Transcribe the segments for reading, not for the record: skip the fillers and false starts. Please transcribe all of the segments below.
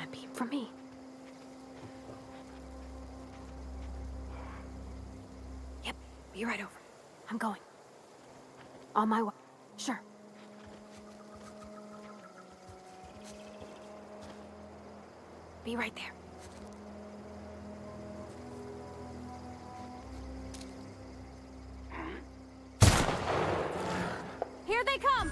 that beam from me. Yep, be right over. I'm going. On my way. Sure. Be right there. Here they come!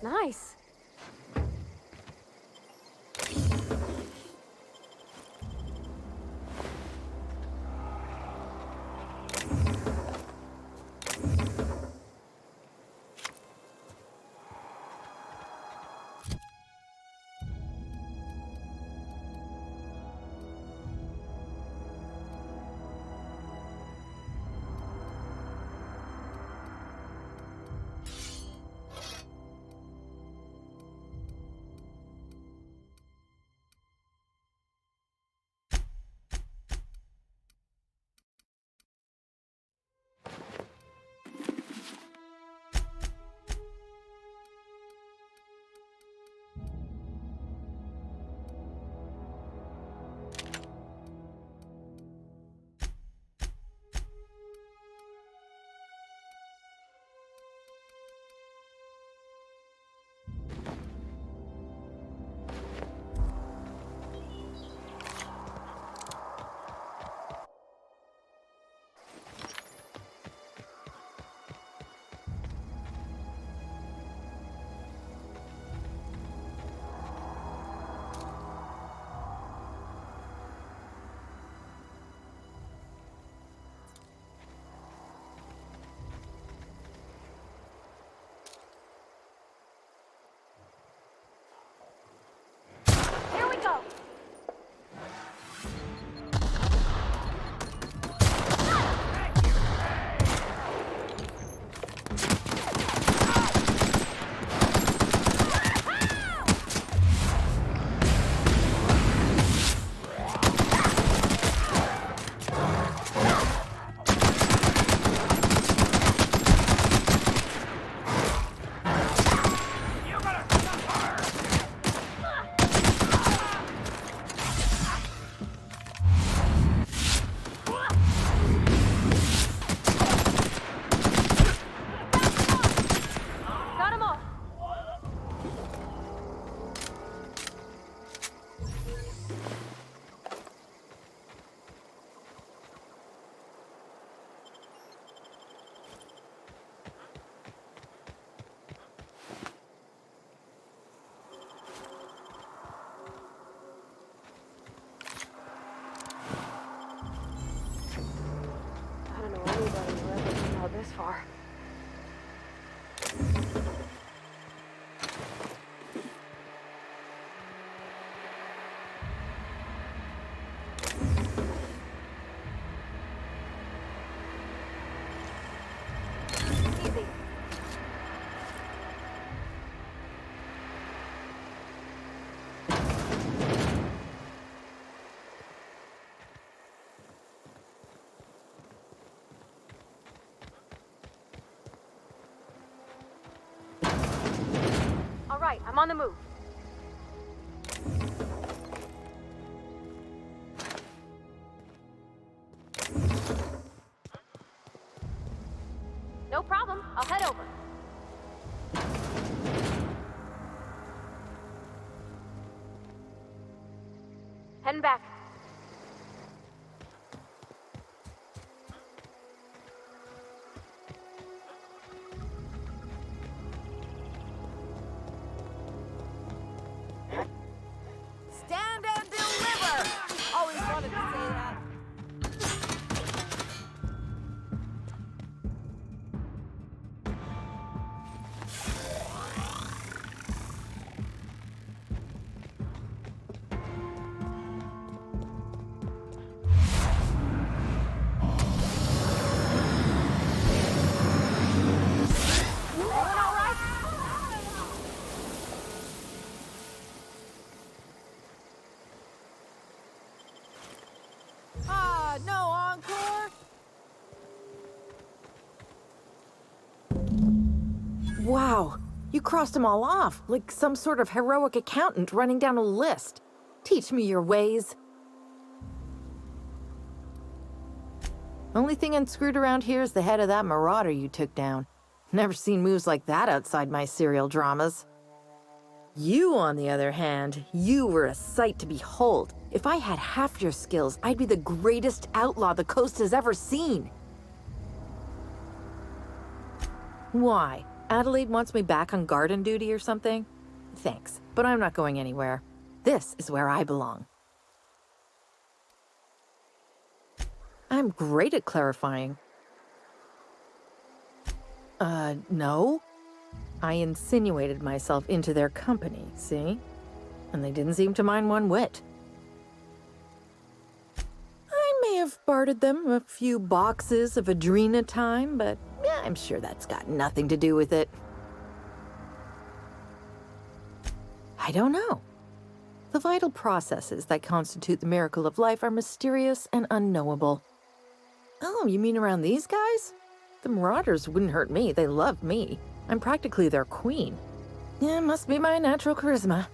Nice. Go! This far. Easy. Right, I'm on the move. No problem, I'll head over. Heading back. Stand and deliver! Always wanted to say that. Wow, you crossed them all off, like some sort of heroic accountant running down a list. Teach me your ways. Only thing unscrewed around here is the head of that marauder you took down. Never seen moves like that outside my serial dramas. You, on the other hand, you were a sight to behold. If I had half your skills, I'd be the greatest outlaw the coast has ever seen. Why? Adelaide wants me back on garden duty or something? Thanks, but I'm not going anywhere. This is where I belong. I'm great at clarifying. No. I insinuated myself into their company, see? And they didn't seem to mind one whit. I may have bartered them a few boxes of Adrena time, but yeah, I'm sure that's got nothing to do with it. I don't know. The vital processes that constitute the miracle of life are mysterious and unknowable. Oh, you mean around these guys? The Marauders wouldn't hurt me. They love me. I'm practically their queen. Yeah, must be my natural charisma.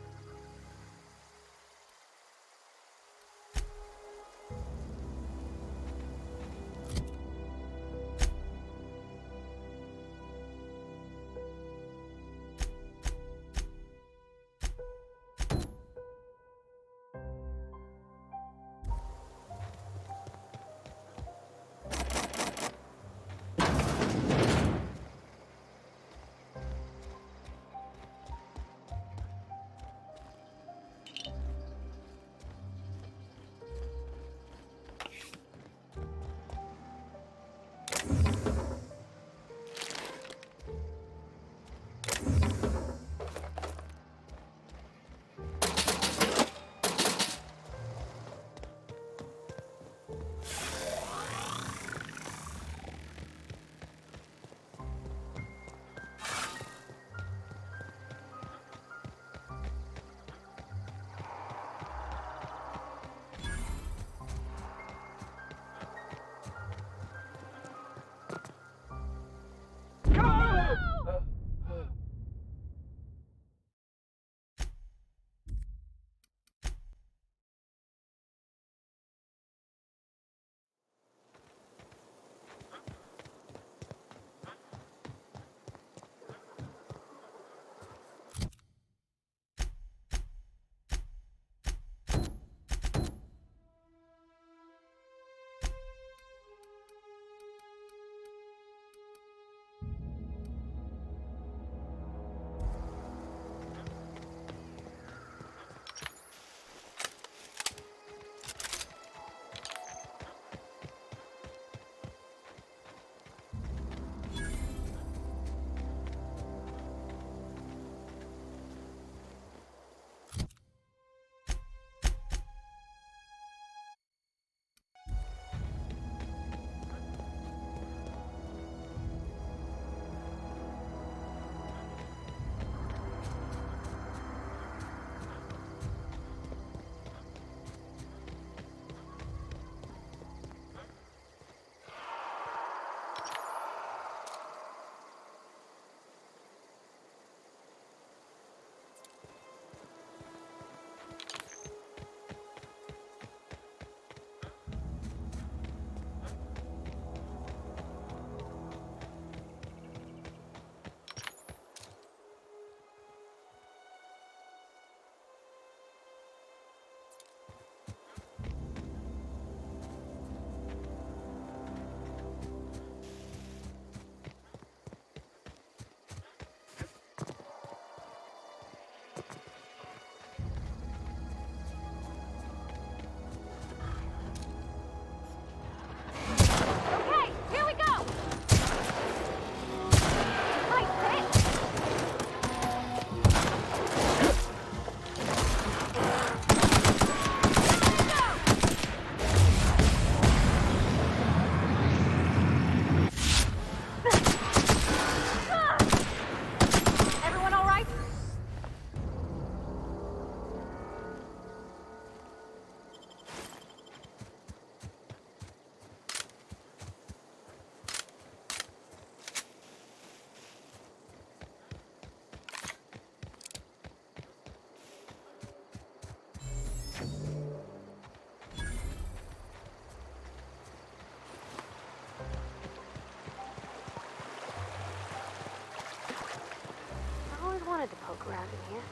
around in here.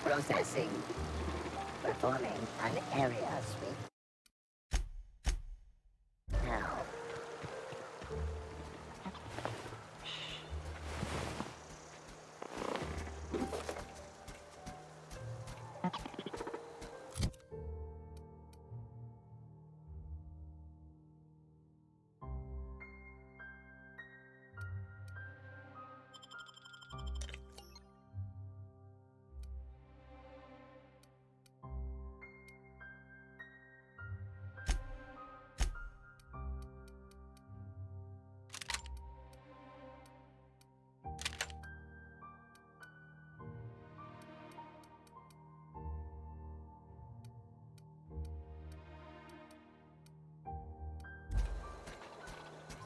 Processing. Performing an area sweep. Now.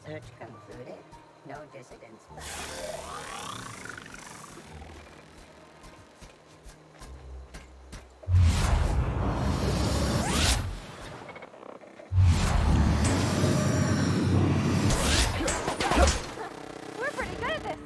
Search concluded. No dissidents found. We're pretty good at this.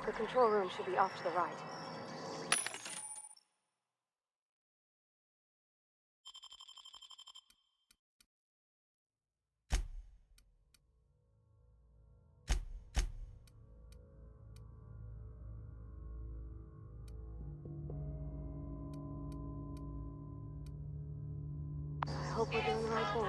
The control room should be off to the right. I hope we're doing the right thing.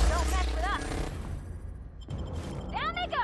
Don't mess with us. Down they go.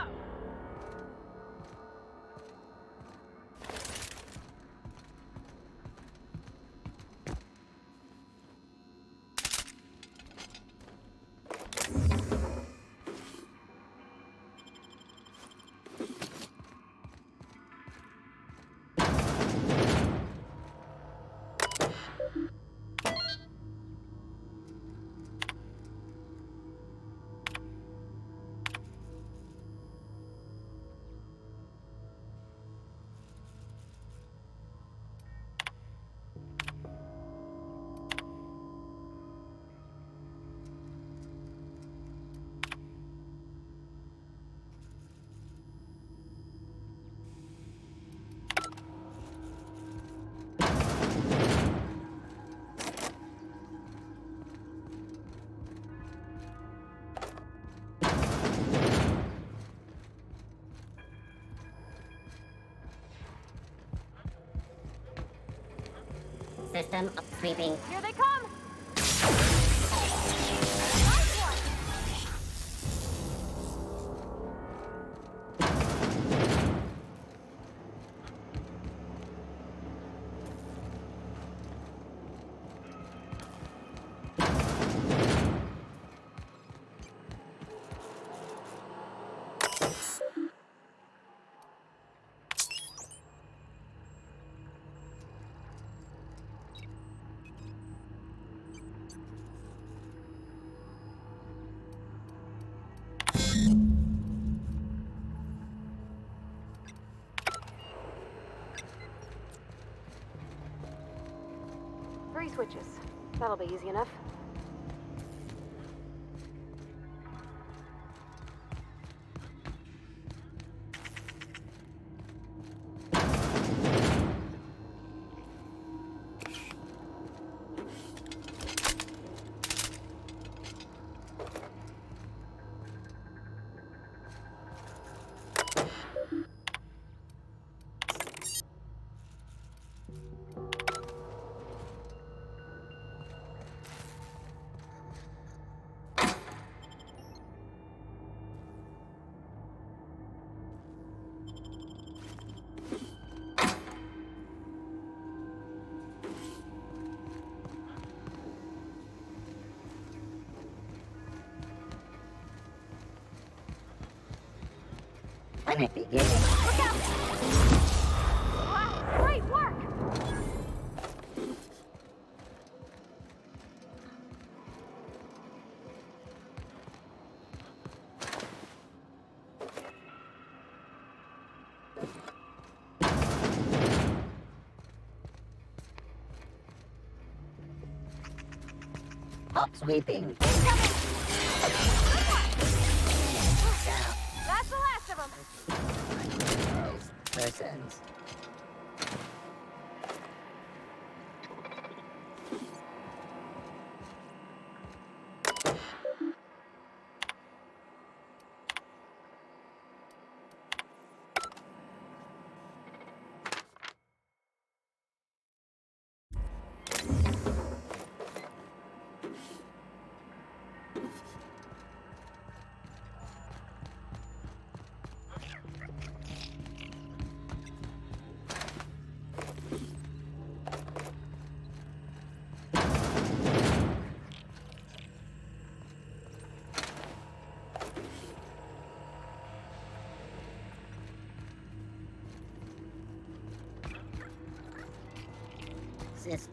System sweeping. Here they come! Three switches. That'll be easy enough. When it begins. Look out! Wow, great work! Hop sweeping. That's the last of them! Persons.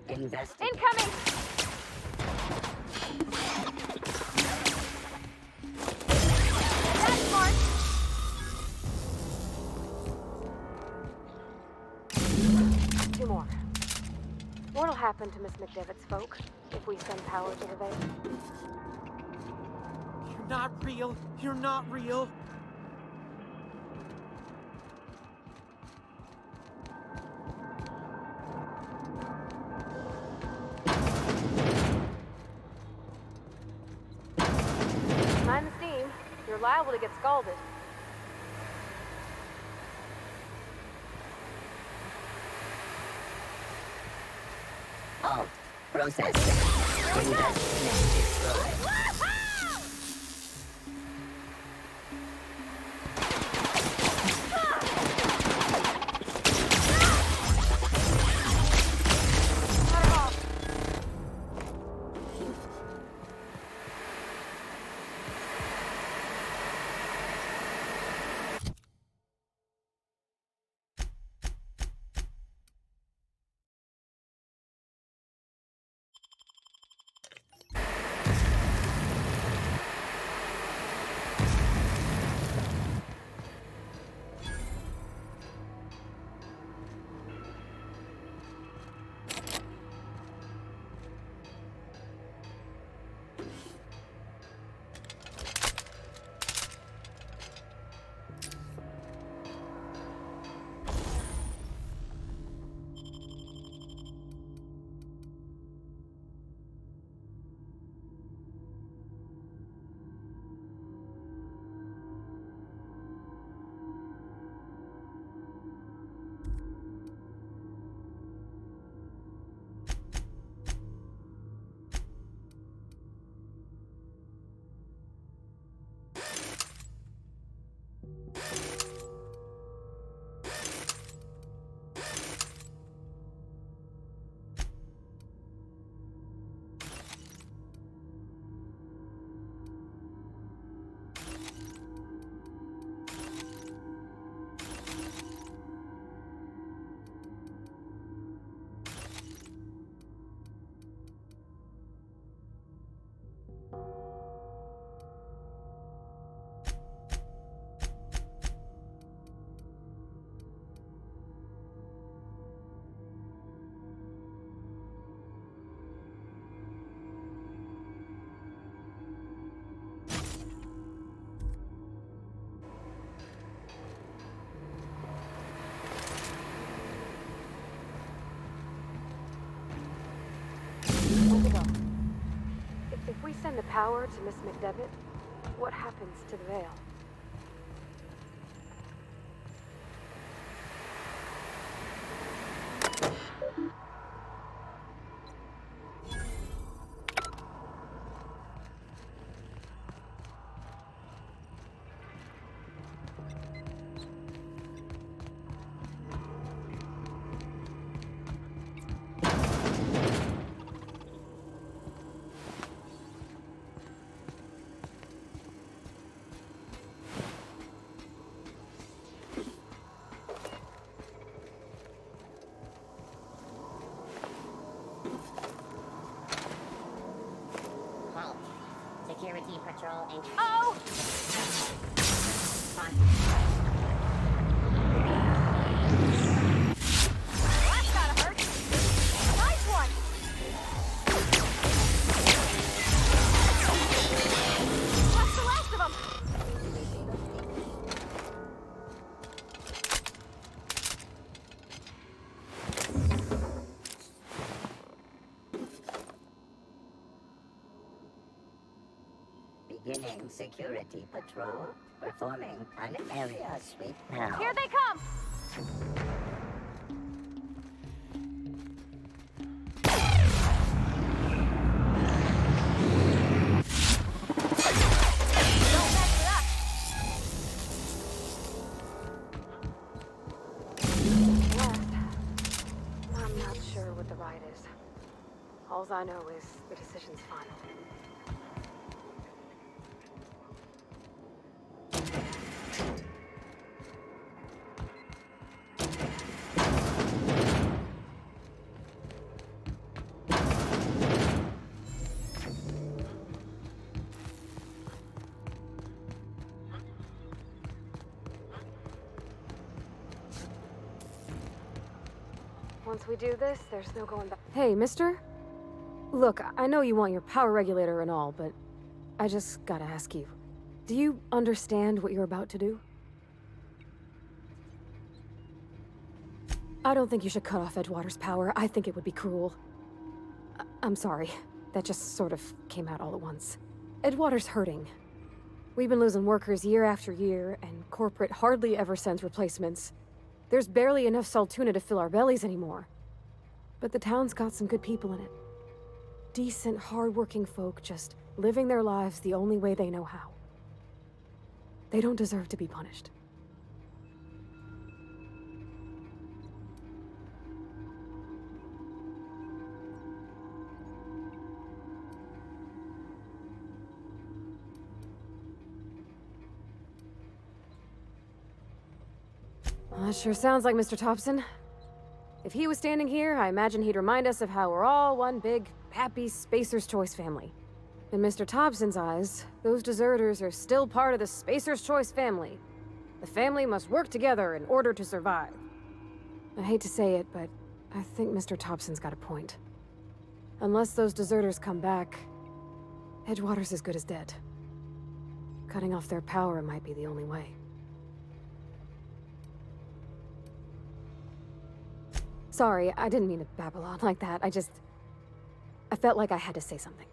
Investigate. Incoming! That's smart! Two more. What'll happen to Miss McDevitt's folk if we send power to the base? You're not real. You're not real. Mind the steam. You're liable to get scalded. Halt. Process. Investigate. Destroy. we send the power to Miss McDevitt, what happens to the veil? Halt. Security patrol entry. Oh! That's gotta hurt. Nice one! That's the last of them! Beginning security patrol. Performing an area sweep now. Here they come! Don't mess with us! West. I'm not sure what the right is. Alls I know is the decision's final. Once we do this, there's no going back. Hey, mister? Look, I know you want your power regulator and all, but I just gotta ask you. Do you understand what you're about to do? I don't think you should cut off Edgewater's power. I think it would be cruel. I'm sorry. That just sort of came out all at once. Edgewater's hurting. We've been losing workers year after year, and corporate hardly ever sends replacements. There's barely enough Saltuna to fill our bellies anymore. But the town's got some good people in it. Decent, hard-working folk just living their lives the only way they know how. They don't deserve to be punished. Well, that sure sounds like Mr. Thompson. If he was standing here, I imagine he'd remind us of how we're all one big, happy Spacer's Choice family. In Mr. Thompson's eyes, those deserters are still part of the Spacer's Choice family. The family must work together in order to survive. I hate to say it, but I think Mr. Thompson's got a point. Unless those deserters come back, Edgewater's as good as dead. Cutting off their power might be the only way. Sorry, I didn't mean to babble on like that. I felt like I had to say something.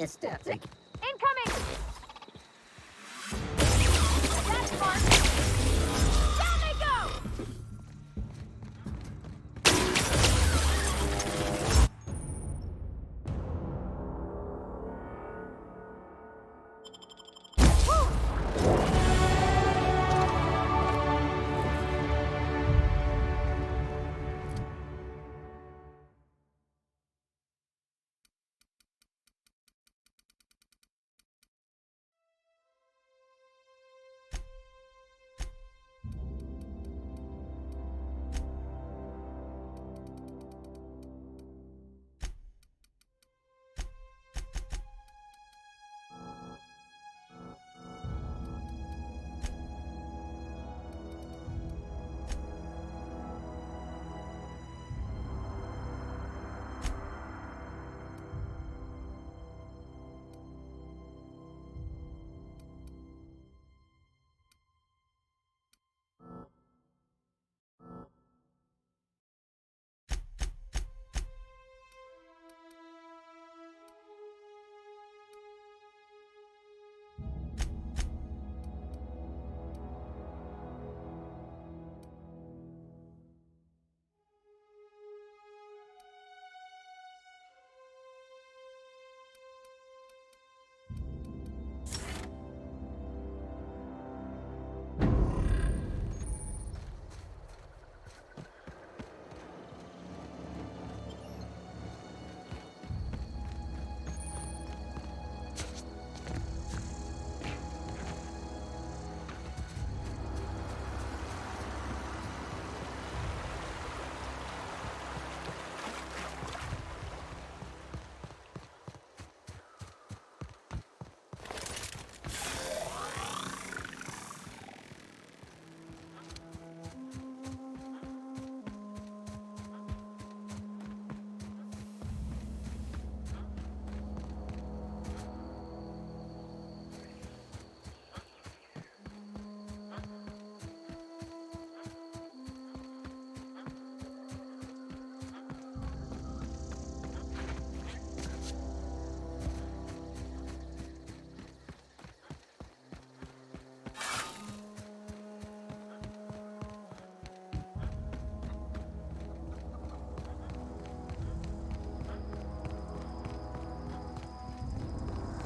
system. Incoming! That's fun! Down they go!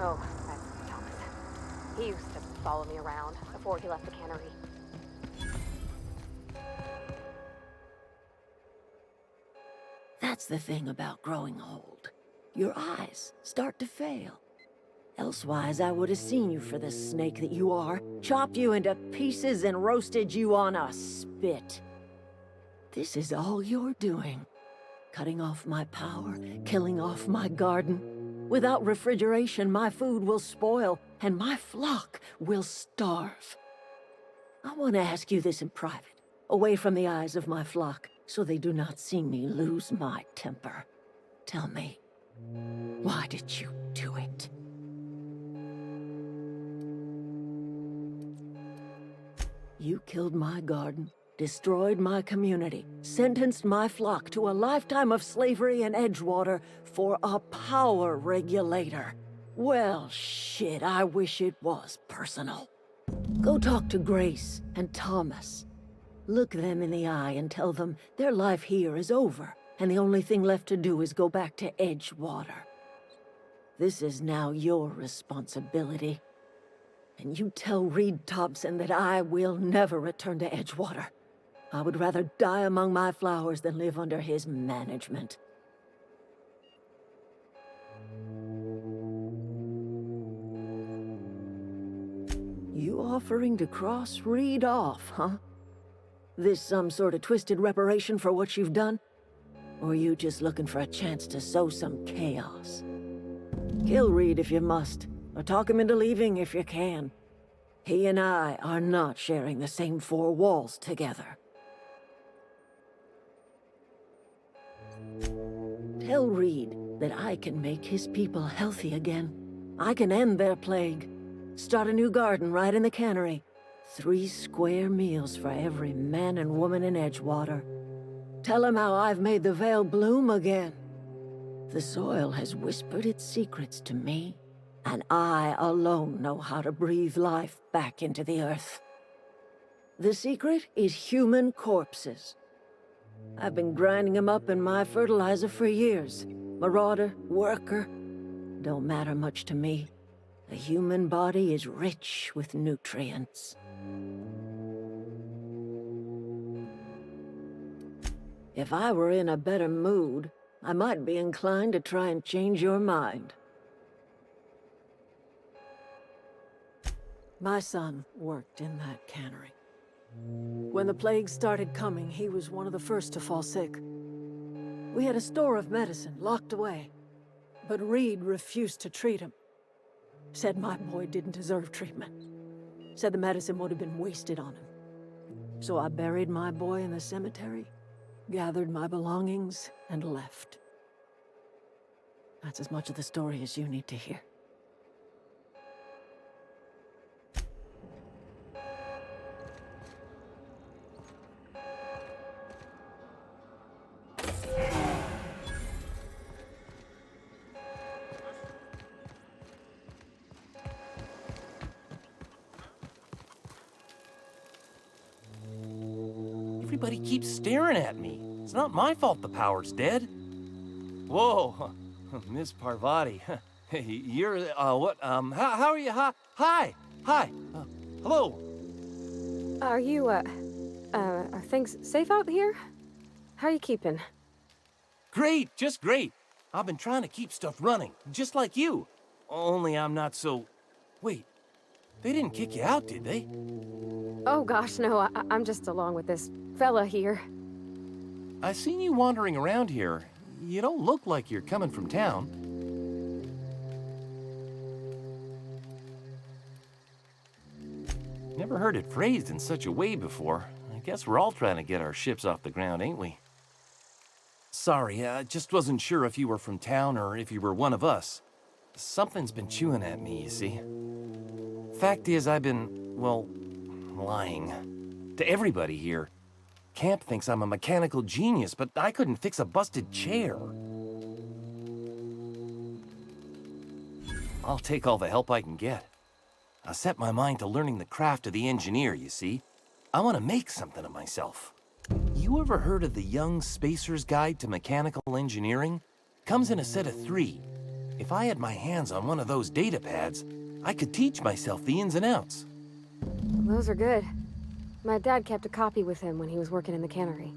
Oh, that's Thomas. He used to follow me around before he left the cannery. That's the thing about growing old. Your eyes start to fail. Elsewise, I would have seen you for the snake that you are, chopped you into pieces and roasted you on a spit. This is all you're doing. Cutting off my power, killing off my garden. Without refrigeration, my food will spoil, and my flock will starve. I want to ask you this in private, away from the eyes of my flock, so they do not see me lose my temper. Tell me, why did you do it? You killed my garden, destroyed my community, sentenced my flock to a lifetime of slavery in Edgewater for a power regulator. Well, shit, I wish it was personal. Go talk to Grace and Thomas. Look them in the eye and tell them their life here is over, and the only thing left to do is go back to Edgewater. This is now your responsibility. And you tell Reed Thompson that I will never return to Edgewater. I would rather die among my flowers than live under his management. You offering to cross Reed off, huh? This some sort of twisted reparation for what you've done? Or you just looking for a chance to sow some chaos? Kill Reed if you must, or talk him into leaving if you can. He and I are not sharing the same four walls together. Tell Reed that I can make his people healthy again. I can end their plague. Start a new garden right in the cannery. 3 square meals for every man and woman in Edgewater. Tell him how I've made the Vale bloom again. The soil has whispered its secrets to me, And I alone know how to breathe life back into the earth. The secret is human corpses. I've been grinding them up in my fertilizer for years. Marauder, worker, don't matter much to me. The human body is rich with nutrients. If I were in a better mood, I might be inclined to try and change your mind. My son worked in that cannery. When the plague started coming, he was one of the first to fall sick. We had a store of medicine locked away, but Reed refused to treat him. Said my boy didn't deserve treatment. Said the medicine would have been wasted on him. So I buried my boy in the cemetery, gathered my belongings, and left. That's as much of the story as you need to hear. Everybody keeps staring at me. It's not my fault the power's dead. Whoa, Miss Parvati. You're, what, how are you? Hi, hello. Are you, are things safe out here? How are you keeping? Great, just great. I've been trying to keep stuff running, just like you. Only I'm not so... Wait, they didn't kick you out, did they? Oh gosh, no, I'm just along with this fella here. I seen you wandering around here. You don't look like you're coming from town. Never heard it phrased in such a way before. I guess we're all trying to get our ships off the ground, ain't we? Sorry, I just wasn't sure if you were from town or if you were one of us. Something's been chewing at me, you see. Fact is, I've been, well, lying. To everybody here. Camp thinks I'm a mechanical genius, but I couldn't fix a busted chair. I'll take all the help I can get. I set my mind to learning the craft of the engineer, you see. I want to make something of myself. You ever heard of the Young Spacer's Guide to Mechanical Engineering? Comes in a set of 3. If I had my hands on one of those data pads, I could teach myself the ins and outs. Those are good. My dad kept a copy with him when he was working in the cannery.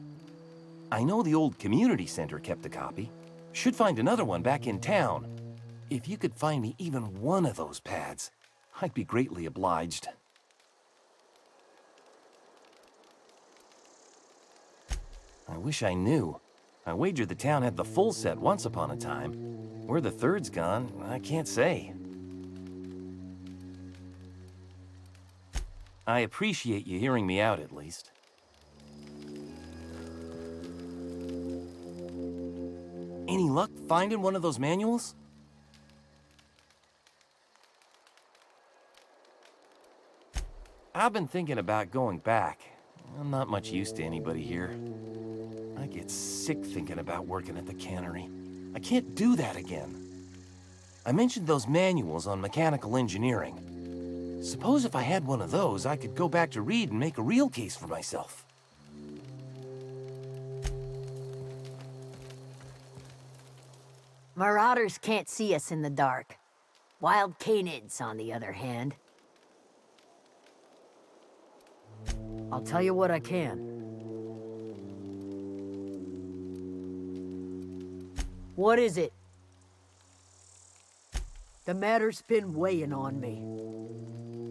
I know the old community center kept a copy. Should find another one back in town. If you could find me even one of those pads, I'd be greatly obliged. I wish I knew. I wagered the town had the full set once upon a time. Where the third's gone, I can't say. I appreciate you hearing me out, at least. Any luck finding one of those manuals? I've been thinking about going back. I'm not much use to anybody here. I get sick thinking about working at the cannery. I can't do that again. I mentioned those manuals on mechanical engineering. Suppose if I had one of those, I could go back to Reed and make a real case for myself. Marauders can't see us in the dark. Wild canids, on the other hand. I'll tell you what I can. What is it? The matter's been weighing on me.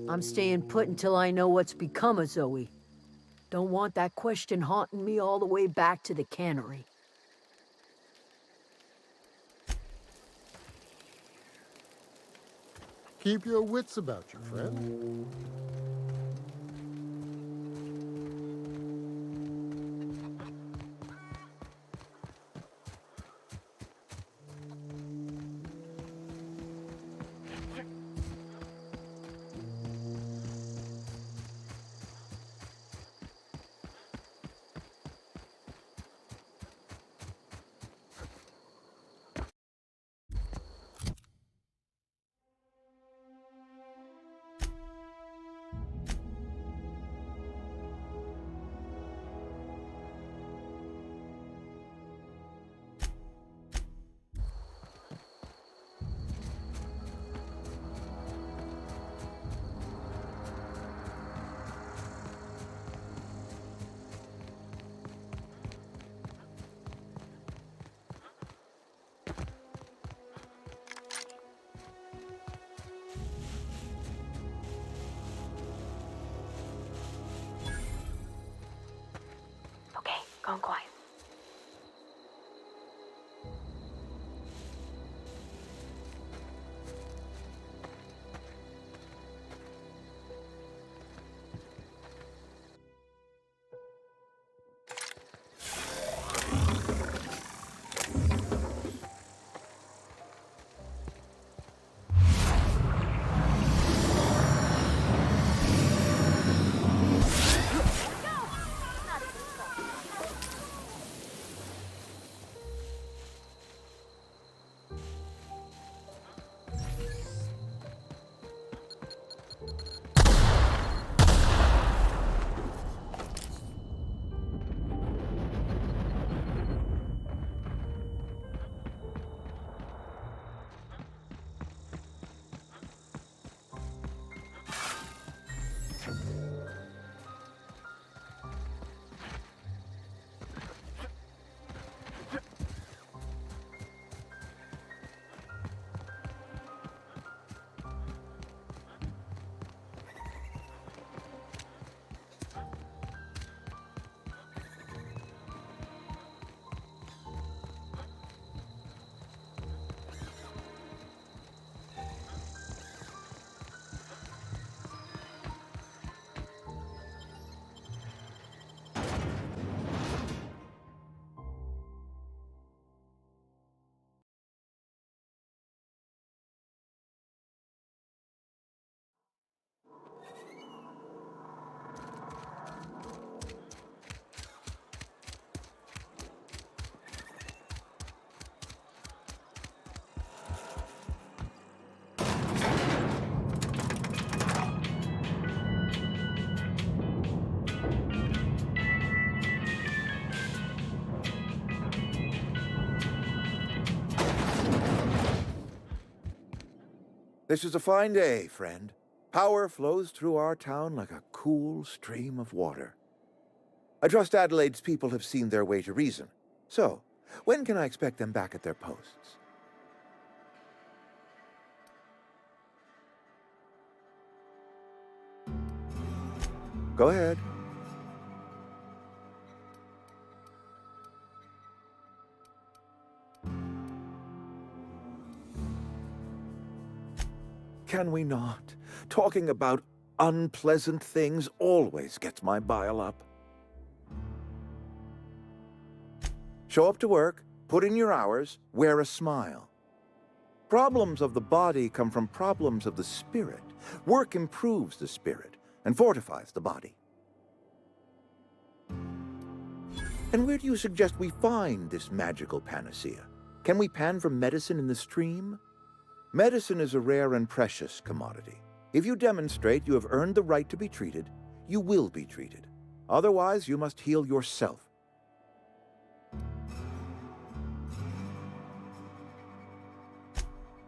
I'm staying put until I know what's become of Zoe. Don't want that question haunting me all the way back to the cannery. Keep your wits about you, friend. phone quiet. This is a fine day, friend. Power flows through our town like a cool stream of water. I trust Adelaide's people have seen their way to reason. So, when can I expect them back at their posts? Go ahead. Can we not? Talking about unpleasant things always gets my bile up. Show up to work, put in your hours, wear a smile. Problems of the body come from problems of the spirit. Work improves the spirit and fortifies the body. And where do you suggest we find this magical panacea? Can we pan for medicine in the stream? Medicine is a rare and precious commodity. If you demonstrate you have earned the right to be treated, you will be treated. Otherwise, you must heal yourself.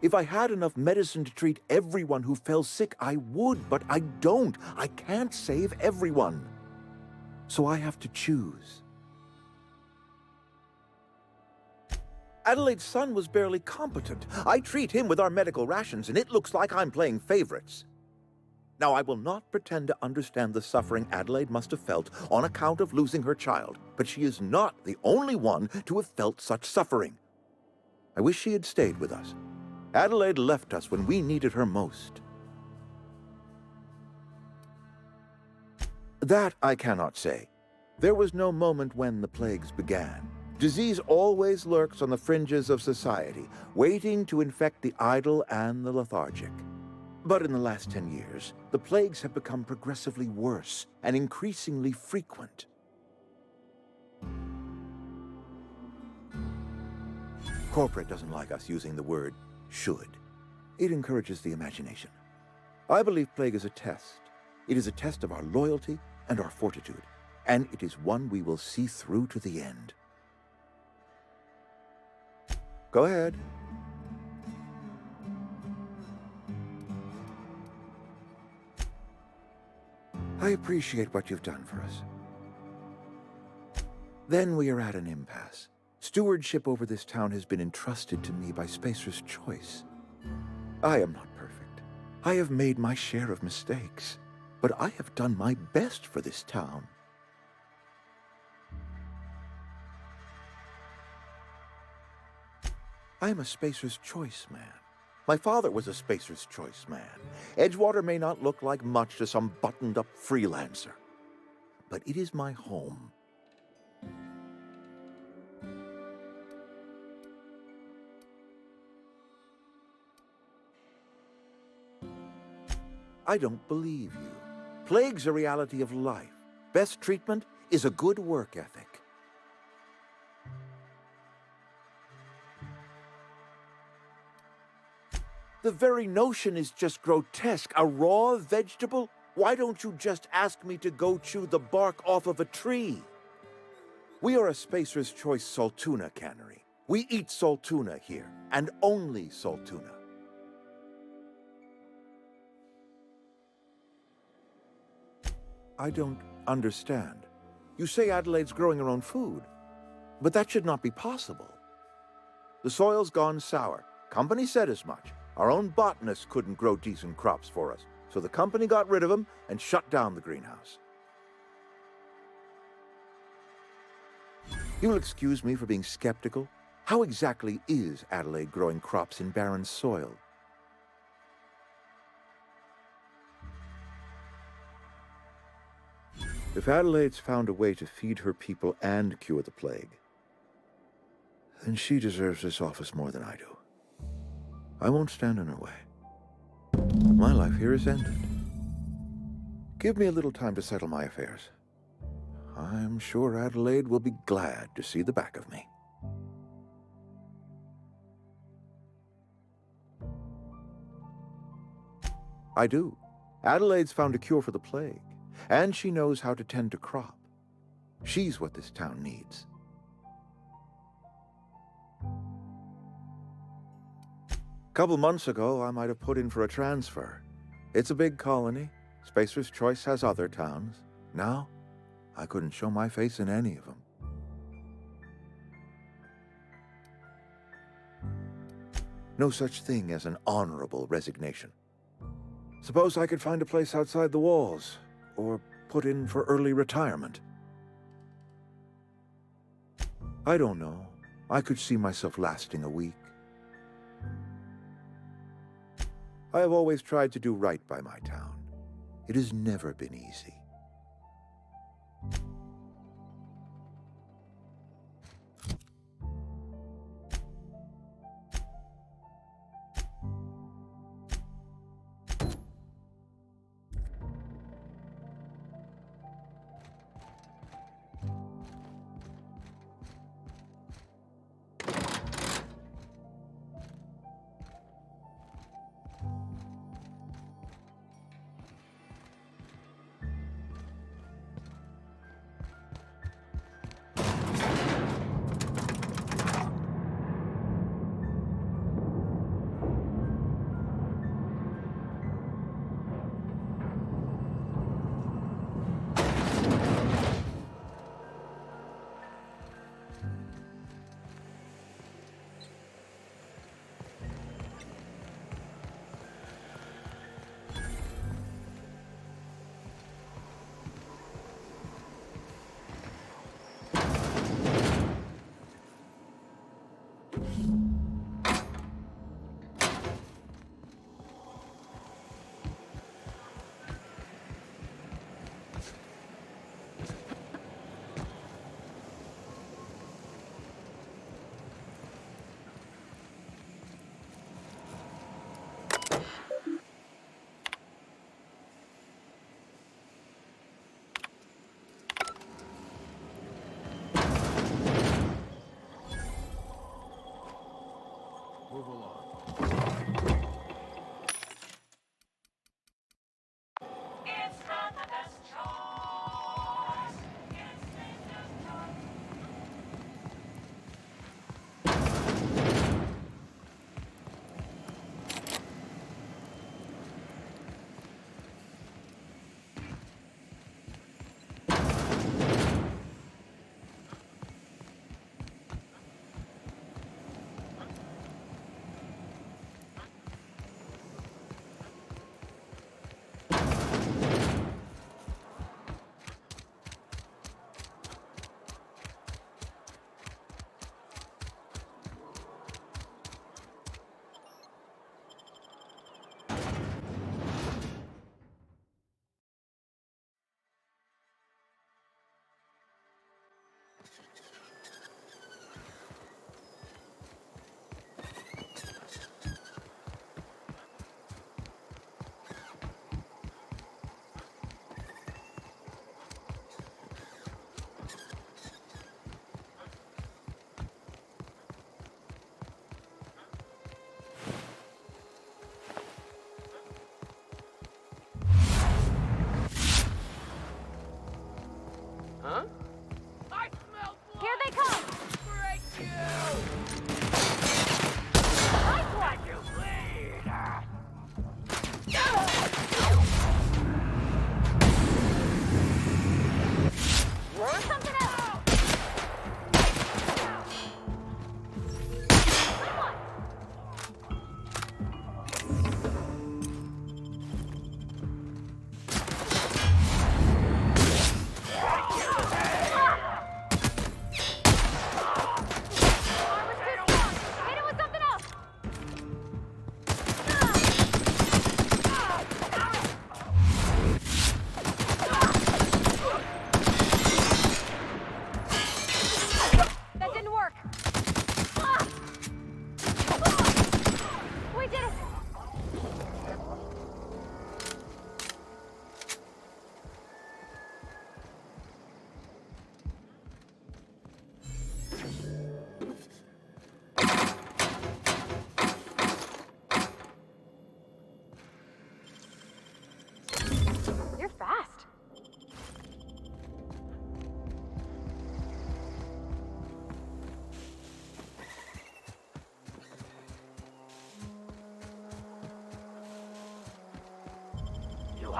If I had enough medicine to treat everyone who fell sick, I would, but I don't. I can't save everyone. So I have to choose. Adelaide's son was barely competent. I treat him with our medical rations, and it looks like I'm playing favorites. Now, I will not pretend to understand the suffering Adelaide must have felt on account of losing her child, but she is not the only one to have felt such suffering. I wish she had stayed with us. Adelaide left us when we needed her most. That I cannot say. There was no moment when the plagues began. Disease always lurks on the fringes of society, waiting to infect the idle and the lethargic. But in the last 10 years, the plagues have become progressively worse and increasingly frequent. Corporate doesn't like us using the word should. It encourages the imagination. I believe plague is a test. It is a test of our loyalty and our fortitude, and it is one we will see through to the end. Go ahead. I appreciate what you've done for us. Then we are at an impasse. Stewardship over this town has been entrusted to me by Spacer's choice. I am not perfect. I have made my share of mistakes, but I have done my best for this town. I'm a Spacer's Choice man. My father was a Spacer's Choice man. Edgewater may not look like much to some buttoned-up freelancer, but it is my home. I don't believe you. Plague's a reality of life. Best treatment is a good work ethic. The very notion is just grotesque. A raw vegetable? Why don't you just ask me to go chew the bark off of a tree? We are a Spacer's Choice Saltuna cannery. We eat saltuna here, and only saltuna. I don't understand. You say Adelaide's growing her own food, but that should not be possible. The soil's gone sour. Company said as much. Our own botanists couldn't grow decent crops for us, so the company got rid of them and shut down the greenhouse. You'll excuse me for being skeptical. How exactly is Adelaide growing crops in barren soil? If Adelaide's found a way to feed her people and cure the plague, then she deserves this office more than I do. I won't stand in her way. My life here is ended. Give me a little time to settle my affairs. I'm sure Adelaide will be glad to see the back of me. I do. Adelaide's found a cure for the plague, and she knows how to tend a crop. She's what this town needs. A couple months ago, I might have put in for a transfer. It's a big colony. Spacer's Choice has other towns. Now, I couldn't show my face in any of them. No such thing as an honorable resignation. Suppose I could find a place outside the walls, or put in for early retirement. I don't know. I could see myself lasting a week. I have always tried to do right by my town. It has never been easy.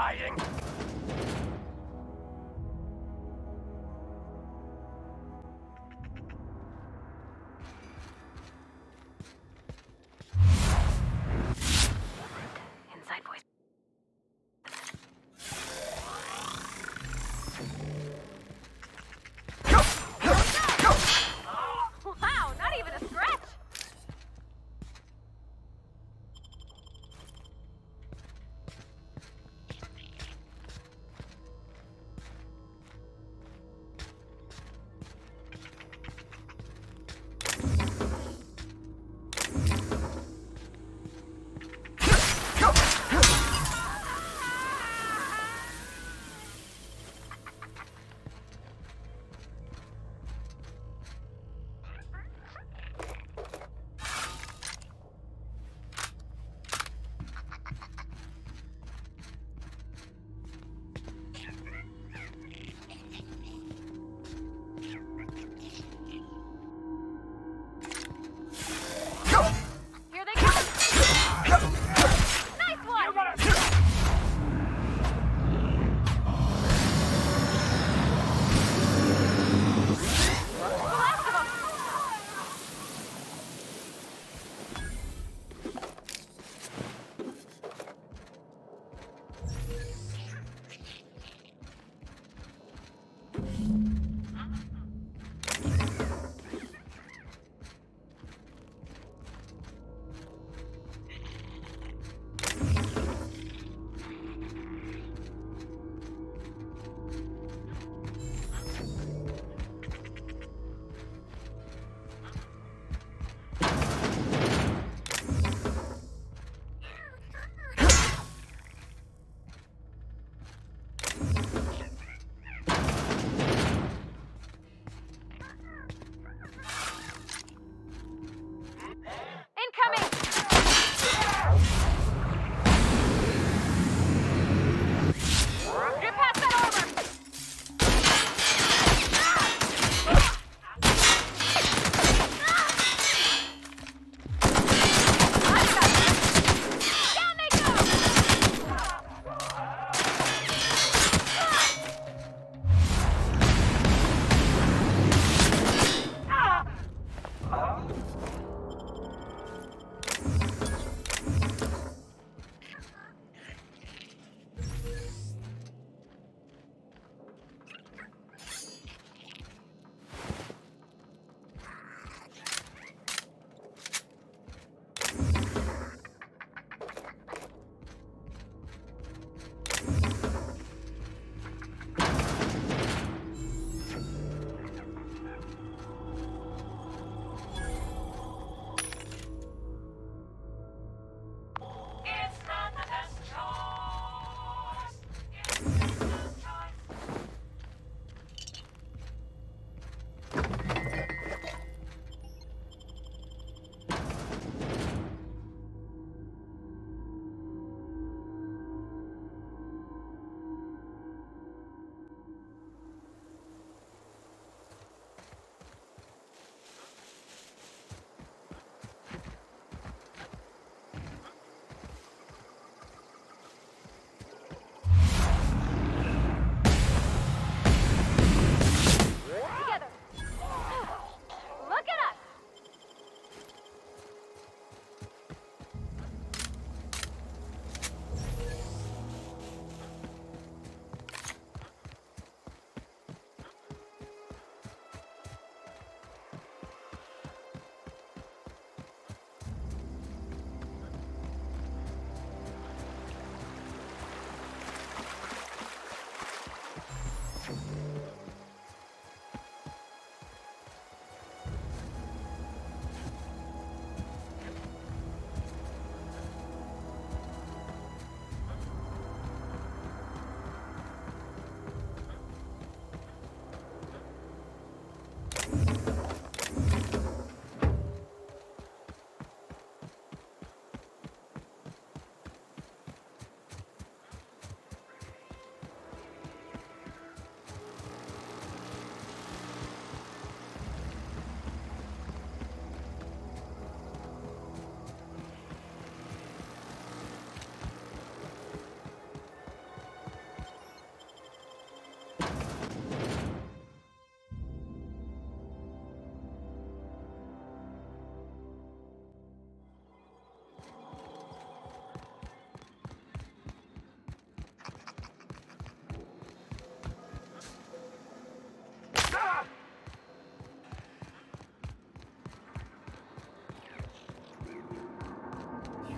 vying. Inside voice. Wow, not even a scratch!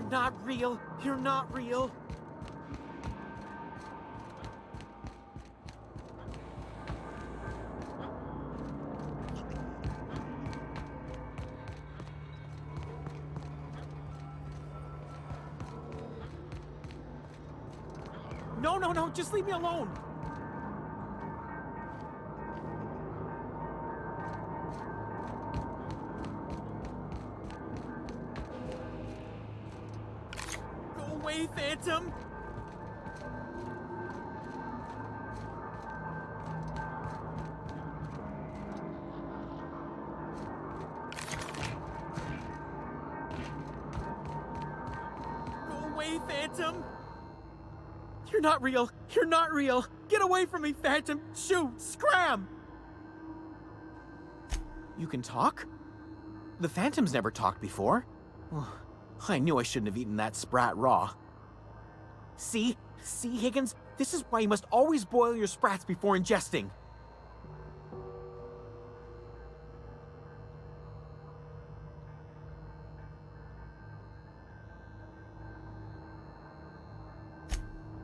not real. You're not real. No, no, no, just leave me alone. Go away, Phantom. Go away, Phantom. You're not real. You're not real. Get away from me, Phantom. Shoot. Scram. You can talk? The Phantom's never talked before. I knew I shouldn't have eaten that sprat raw. See? See, Higgins? This is why you must always boil your sprats before ingesting.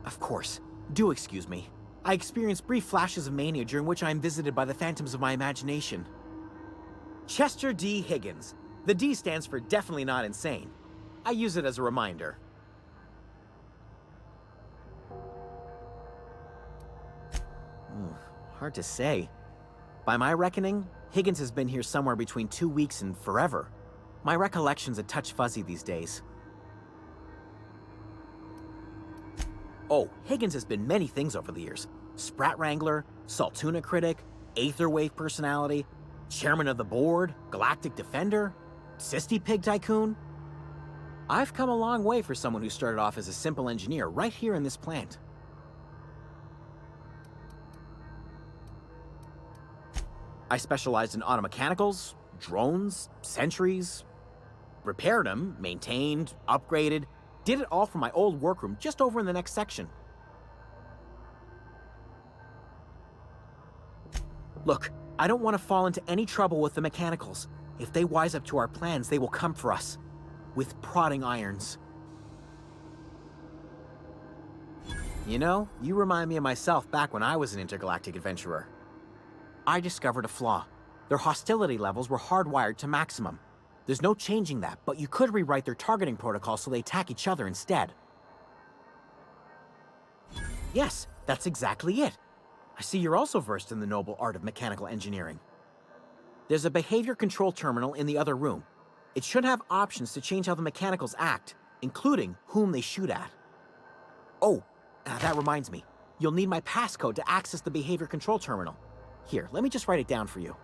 Of course. Do excuse me. I experience brief flashes of mania during which I am visited by the phantoms of my imagination. Chester D. Higgins. The D stands for definitely not insane. I use it as a reminder. Hard to say. By my reckoning, Higgins has been here somewhere between 2 weeks and forever. My recollection's a touch fuzzy these days. Oh, Higgins has been many things over the years. Sprat Wrangler, Saltuna Critic, Aetherwave Personality, Chairman of the Board, Galactic Defender, Sisty Pig Tycoon. I've come a long way for someone who started off as a simple engineer right here in this plant. I specialized in automechanicals, drones, sentries, repaired them, maintained, upgraded, did it all from my old workroom just over in the next section. Look, I don't want to fall into any trouble with the mechanicals. If they wise up to our plans, they will come for us. With prodding irons. You know, you remind me of myself back when I was an intergalactic adventurer. I discovered a flaw. Their hostility levels were hardwired to maximum. There's no changing that, but you could rewrite their targeting protocol so they attack each other instead. Yes, that's exactly it. I see you're also versed in the noble art of mechanical engineering. There's a behavior control terminal in the other room. It should have options to change how the mechanicals act, including whom they shoot at. Oh, that reminds me. You'll need my passcode to access the behavior control terminal. Here, let me just write it down for you.